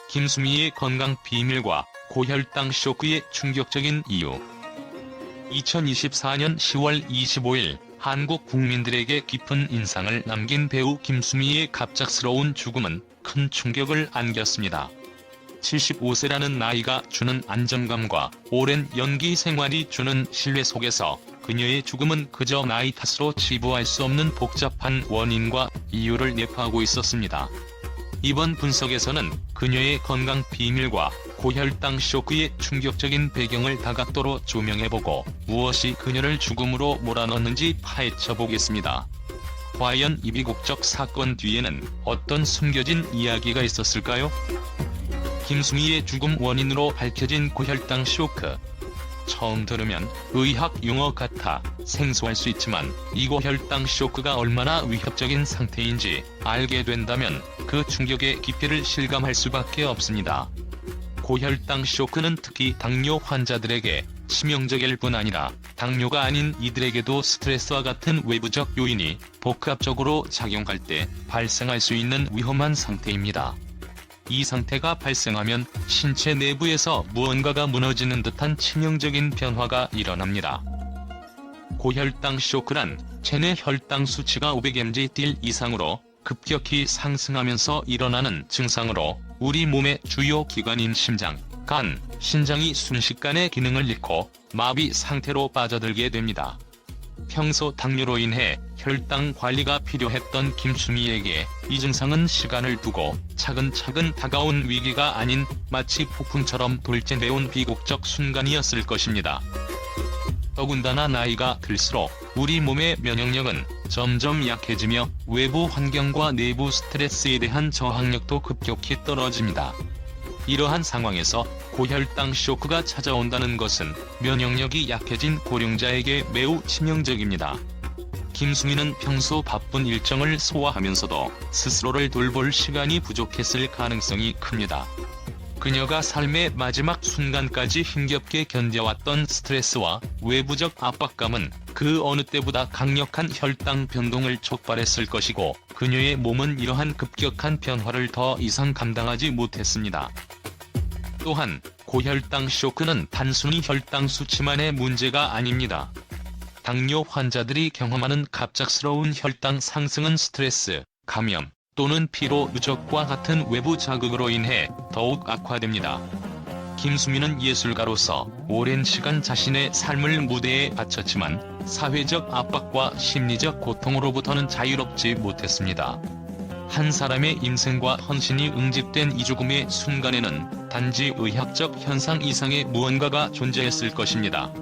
김수미의 건강 비밀과 고혈당 쇼크의 충격적인 이유. 2024년 10월 25일 한국 국민들에게 깊은 인상을 남긴 배우 김수미의 갑작스러운 죽음은 큰 충격을 안겼습니다. 75세라는 나이가 주는 안정감과 오랜 연기 생활이 주는 신뢰 속에서 그녀의 죽음은 그저 나이 탓으로 치부할 수 없는 복잡한 원인과 이유를 내포하고 있었습니다. 이번 분석에서는 그녀의 건강 비밀과 고혈당 쇼크의 충격적인 배경을 다각도로 조명해보고 무엇이 그녀를 죽음으로 몰아넣는지 파헤쳐보겠습니다. 과연 이 비극적 사건 뒤에는 어떤 숨겨진 이야기가 있었을까요? 김수미의 죽음 원인으로 밝혀진 고혈당 쇼크. 처음 들으면 의학 용어 같아 생소할 수 있지만 이 고혈당 쇼크가 얼마나 위협적인 상태인지 알게 된다면 그 충격의 깊이를 실감할 수밖에 없습니다. 고혈당 쇼크는 특히 당뇨 환자들에게 치명적일 뿐 아니라 당뇨가 아닌 이들에게도 스트레스와 같은 외부적 요인이 복합적으로 작용할 때 발생할 수 있는 위험한 상태입니다. 이 상태가 발생하면 신체 내부에서 무언가가 무너지는 듯한 치명적인 변화가 일어납니다. 고혈당 쇼크란 체내 혈당 수치가 500mg/딜 이상으로 급격히 상승하면서 일어나는 증상으로 우리 몸의 주요 기관인 심장, 간, 신장이 순식간에 기능을 잃고 마비 상태로 빠져들게 됩니다. 평소 당뇨로 인해 혈당 관리가 필요했던 김수미에게 이 증상은 시간을 두고 차근차근 다가온 위기가 아닌 마치 폭풍처럼 돌진해온 비극적 순간이었을 것입니다. 더군다나 나이가 들수록 우리 몸의 면역력은 점점 약해지며 외부 환경과 내부 스트레스에 대한 저항력도 급격히 떨어집니다. 이러한 상황에서 고혈당 쇼크가 찾아온다는 것은 면역력이 약해진 고령자에게 매우 치명적입니다. 김수미는 평소 바쁜 일정을 소화하면서도 스스로를 돌볼 시간이 부족했을 가능성이 큽니다. 그녀가 삶의 마지막 순간까지 힘겹게 견뎌왔던 스트레스와 외부적 압박감은 그 어느 때보다 강력한 혈당 변동을 촉발했을 것이고 그녀의 몸은 이러한 급격한 변화를 더 이상 감당하지 못했습니다. 또한 고혈당 쇼크는 단순히 혈당 수치만의 문제가 아닙니다. 당뇨 환자들이 경험하는 갑작스러운 혈당 상승은 스트레스, 감염 또는 피로 누적과 같은 외부 자극으로 인해 더욱 악화됩니다. 김수미는 예술가로서 오랜 시간 자신의 삶을 무대에 바쳤지만 사회적 압박과 심리적 고통으로부터는 자유롭지 못했습니다. 한 사람의 인생과 헌신이 응집된 이 죽음의 순간에는 단지 의학적 현상 이상의 무언가가 존재했을 것입니다.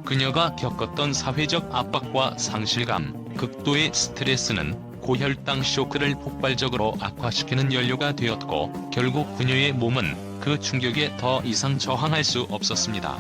그녀가 겪었던 사회적 압박과 상실감, 극도의 스트레스는 고혈당 쇼크를 폭발적으로 악화시키는 연료가 되었고 결국 그녀의 몸은 그 충격에 더 이상 저항할 수 없었습니다.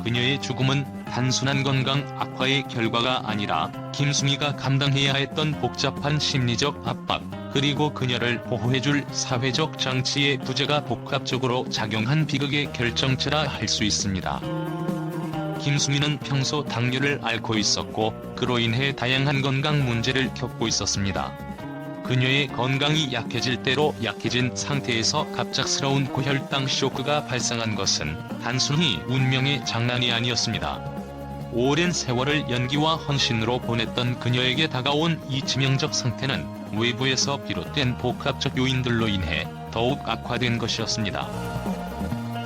그녀의 죽음은 단순한 건강 악화의 결과가 아니라 김수미가 감당해야 했던 복잡한 심리적 압박, 그리고 그녀를 보호해줄 사회적 장치의 부재가 복합적으로 작용한 비극의 결정체라 할 수 있습니다. 김수미는 평소 당뇨를 앓고 있었고 그로 인해 다양한 건강 문제를 겪고 있었습니다. 그녀의 건강이 약해질 대로 약해진 상태에서 갑작스러운 고혈당 쇼크가 발생한 것은 단순히 운명의 장난이 아니었습니다. 오랜 세월을 연기와 헌신으로 보냈던 그녀에게 다가온 이 치명적 상태는 외부에서 비롯된 복합적 요인들로 인해 더욱 악화된 것이었습니다.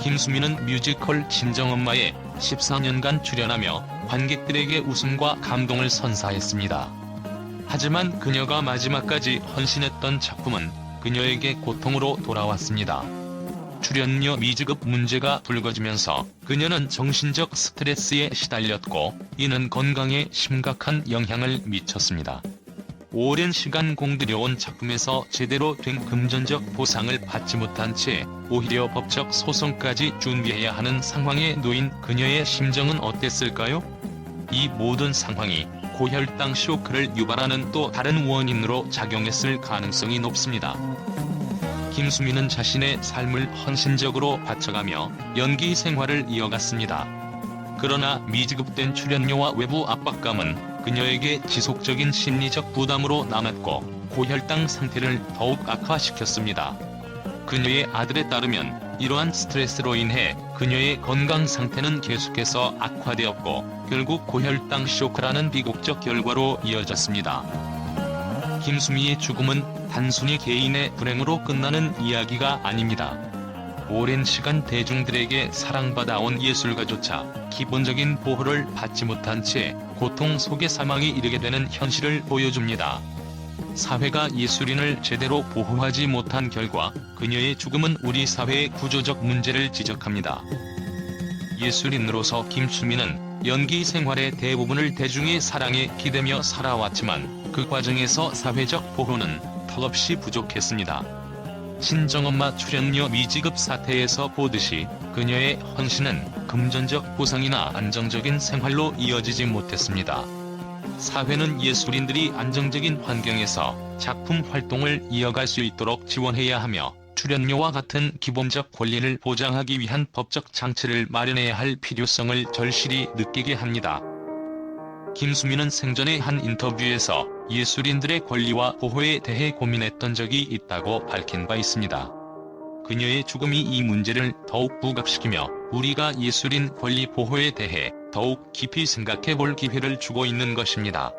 김수미는 뮤지컬 친정엄마에 14년간 출연하며 관객들에게 웃음과 감동을 선사했습니다. 하지만 그녀가 마지막까지 헌신했던 작품은 그녀에게 고통으로 돌아왔습니다. 출연료 미지급 문제가 불거지면서 그녀는 정신적 스트레스에 시달렸고 이는 건강에 심각한 영향을 미쳤습니다. 오랜 시간 공들여온 작품에서 제대로 된 금전적 보상을 받지 못한 채 오히려 법적 소송까지 준비해야 하는 상황에 놓인 그녀의 심정은 어땠을까요? 이 모든 상황이 고혈당 쇼크를 유발하는 또 다른 원인으로 작용했을 가능성이 높습니다. 김수미는 자신의 삶을 헌신적으로 바쳐가며 연기 생활을 이어갔습니다. 그러나 미지급된 출연료와 외부 압박감은 그녀에게 지속적인 심리적 부담으로 남았고 고혈당 상태를 더욱 악화시켰습니다. 그녀의 아들에 따르면 이러한 스트레스로 인해 그녀의 건강 상태는 계속해서 악화되었고 결국 고혈당 쇼크라는 비극적 결과로 이어졌습니다. 김수미의 죽음은 단순히 개인의 불행으로 끝나는 이야기가 아닙니다. 오랜 시간 대중들에게 사랑받아온 예술가조차 기본적인 보호를 받지 못한 채 고통 속에 사망에 이르게 되는 현실을 보여줍니다. 사회가 예술인을 제대로 보호하지 못한 결과 그녀의 죽음은 우리 사회의 구조적 문제를 지적합니다. 예술인으로서 김수미는 연기 생활의 대부분을 대중의 사랑에 기대며 살아왔지만 그 과정에서 사회적 보호는 턱없이 부족했습니다. 친정엄마 출연료 미지급 사태에서 보듯이 그녀의 헌신은 금전적 보상이나 안정적인 생활로 이어지지 못했습니다. 사회는 예술인들이 안정적인 환경에서 작품 활동을 이어갈 수 있도록 지원해야 하며 출연료와 같은 기본적 권리를 보장하기 위한 법적 장치를 마련해야 할 필요성을 절실히 느끼게 합니다. 김수미는 생전의 한 인터뷰에서 예술인들의 권리와 보호에 대해 고민했던 적이 있다고 밝힌 바 있습니다. 그녀의 죽음이 이 문제를 더욱 부각시키며 우리가 예술인 권리 보호에 대해 더욱 깊이 생각해 볼 기회를 주고 있는 것입니다.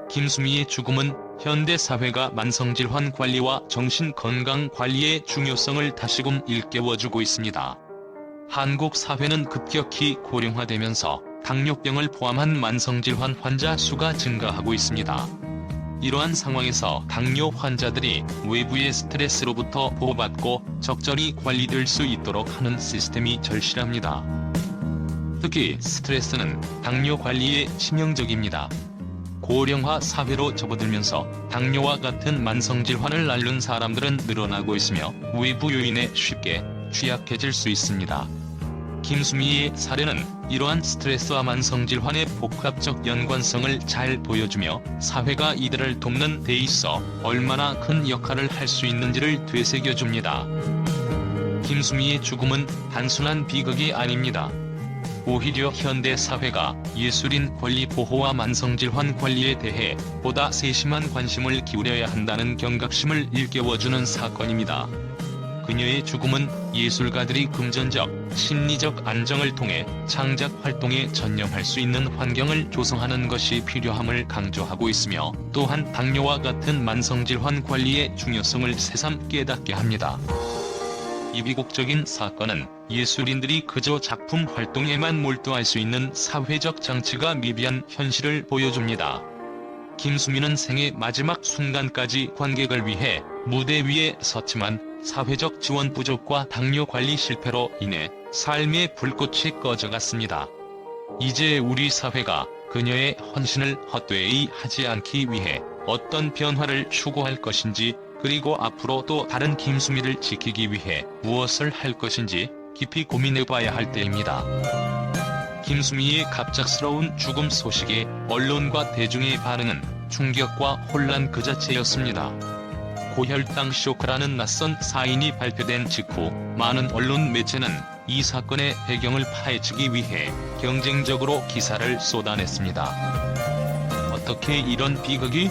김수미의 죽음은 현대 사회가 만성질환 관리와 정신건강 관리의 중요성을 다시금 일깨워주고 있습니다. 한국 사회는 급격히 고령화되면서 당뇨병을 포함한 만성질환 환자 수가 증가하고 있습니다. 이러한 상황에서 당뇨 환자들이 외부의 스트레스로부터 보호받고 적절히 관리될 수 있도록 하는 시스템이 절실합니다. 특히 스트레스는 당뇨 관리에 치명적입니다. 고령화 사회로 접어들면서 당뇨와 같은 만성질환을 앓는 사람들은 늘어나고 있으며 외부 요인에 쉽게 취약해질 수 있습니다. 김수미의 사례는 이러한 스트레스와 만성질환의 복합적 연관성을 잘 보여주며 사회가 이들을 돕는 데 있어 얼마나 큰 역할을 할 수 있는지를 되새겨줍니다. 김수미의 죽음은 단순한 비극이 아닙니다. 오히려 현대 사회가 예술인 권리 보호와 만성질환 관리에 대해 보다 세심한 관심을 기울여야 한다는 경각심을 일깨워주는 사건입니다. 그녀의 죽음은 예술가들이 금전적, 심리적 안정을 통해 창작 활동에 전념할 수 있는 환경을 조성하는 것이 필요함을 강조하고 있으며 또한 당뇨와 같은 만성질환 관리의 중요성을 새삼 깨닫게 합니다. 이 비극적인 사건은 예술인들이 그저 작품 활동에만 몰두할 수 있는 사회적 장치가 미비한 현실을 보여줍니다. 김수미는 생애 마지막 순간까지 관객을 위해 무대 위에 섰지만 사회적 지원 부족과 당뇨 관리 실패로 인해 삶의 불꽃이 꺼져갔습니다. 이제 우리 사회가 그녀의 헌신을 헛되이 하지 않기 위해 어떤 변화를 추구할 것인지 그리고 앞으로 또 다른 김수미를 지키기 위해 무엇을 할 것인지 깊이 고민해봐야 할 때입니다. 김수미의 갑작스러운 죽음 소식에 언론과 대중의 반응은 충격과 혼란 그 자체였습니다. 고혈당 쇼크라는 낯선 사인이 발표된 직후 많은 언론 매체는 이 사건의 배경을 파헤치기 위해 경쟁적으로 기사를 쏟아냈습니다. 어떻게 이런 비극이?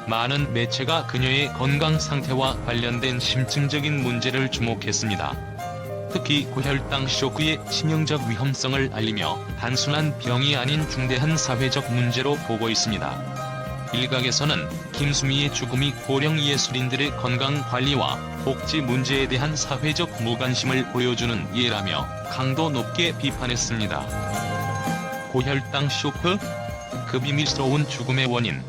많은 매체가 그녀의 건강 상태와 관련된 심층적인 문제를 주목했습니다. 특히 고혈당 쇼크의 치명적 위험성을 알리며 단순한 병이 아닌 중대한 사회적 문제로 보고 있습니다. 일각에서는 김수미의 죽음이 고령 예술인들의 건강 관리와 복지 문제에 대한 사회적 무관심을 보여주는 예라며 강도 높게 비판했습니다. 고혈당 쇼크? 그 비밀스러운 죽음의 원인.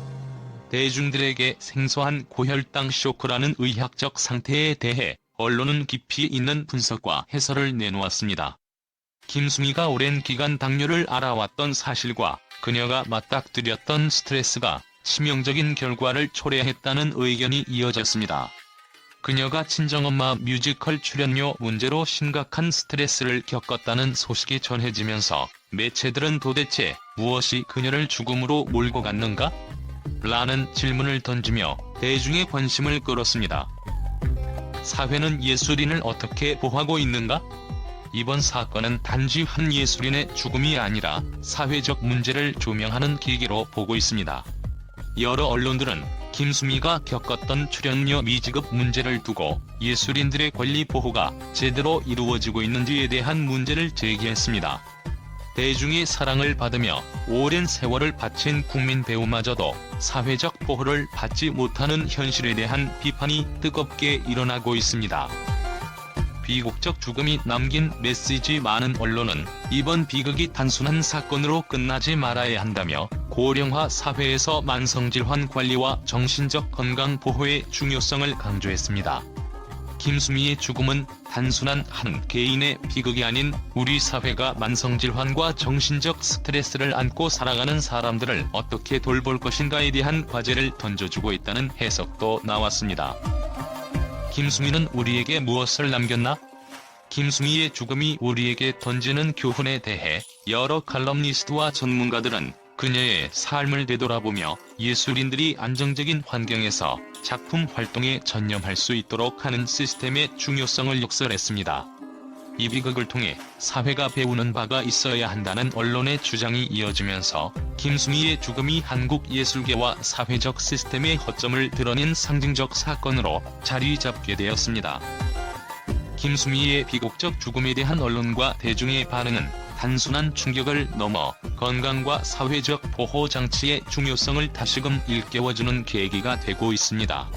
대중들에게 생소한 고혈당 쇼크라는 의학적 상태에 대해 언론은 깊이 있는 분석과 해설을 내놓았습니다. 김수미가 오랜 기간 당뇨를 앓아왔던 사실과 그녀가 맞닥뜨렸던 스트레스가 치명적인 결과를 초래했다는 의견이 이어졌습니다. 그녀가 친정엄마 뮤지컬 출연료 문제로 심각한 스트레스를 겪었다는 소식이 전해지면서 매체들은 도대체 무엇이 그녀를 죽음으로 몰고 갔는가? 라는 질문을 던지며 대중의 관심을 끌었습니다. 사회는 예술인을 어떻게 보호하고 있는가? 이번 사건은 단지 한 예술인의 죽음이 아니라 사회적 문제를 조명하는 계기로 보고 있습니다. 여러 언론들은 김수미가 겪었던 출연료 미지급 문제를 두고 예술인들의 권리 보호가 제대로 이루어지고 있는지에 대한 문제를 제기했습니다. 대중의 사랑을 받으며 오랜 세월을 바친 국민 배우마저도 사회적 보호를 받지 못하는 현실에 대한 비판이 뜨겁게 일어나고 있습니다. 비극적 죽음이 남긴 메시지. 많은 언론은 이번 비극이 단순한 사건으로 끝나지 말아야 한다며 고령화 사회에서 만성질환 관리와 정신적 건강 보호의 중요성을 강조했습니다. 김수미의 죽음은 단순한 한 개인의 비극이 아닌 우리 사회가 만성질환과 정신적 스트레스를 안고 살아가는 사람들을 어떻게 돌볼 것인가에 대한 과제를 던져주고 있다는 해석도 나왔습니다. 김수미는 우리에게 무엇을 남겼나? 김수미의 죽음이 우리에게 던지는 교훈에 대해 여러 칼럼니스트와 전문가들은 그녀의 삶을 되돌아보며 예술인들이 안정적인 환경에서 작품 활동에 전념할 수 있도록 하는 시스템의 중요성을 역설했습니다. 이 비극을 통해 사회가 배우는 바가 있어야 한다는 언론의 주장이 이어지면서 김수미의 죽음이 한국 예술계와 사회적 시스템의 허점을 드러낸 상징적 사건으로 자리 잡게 되었습니다. 김수미의 비극적 죽음에 대한 언론과 대중의 반응은 단순한 충격을 넘어 건강과 사회적 보호 장치의 중요성을 다시금 일깨워주는 계기가 되고 있습니다.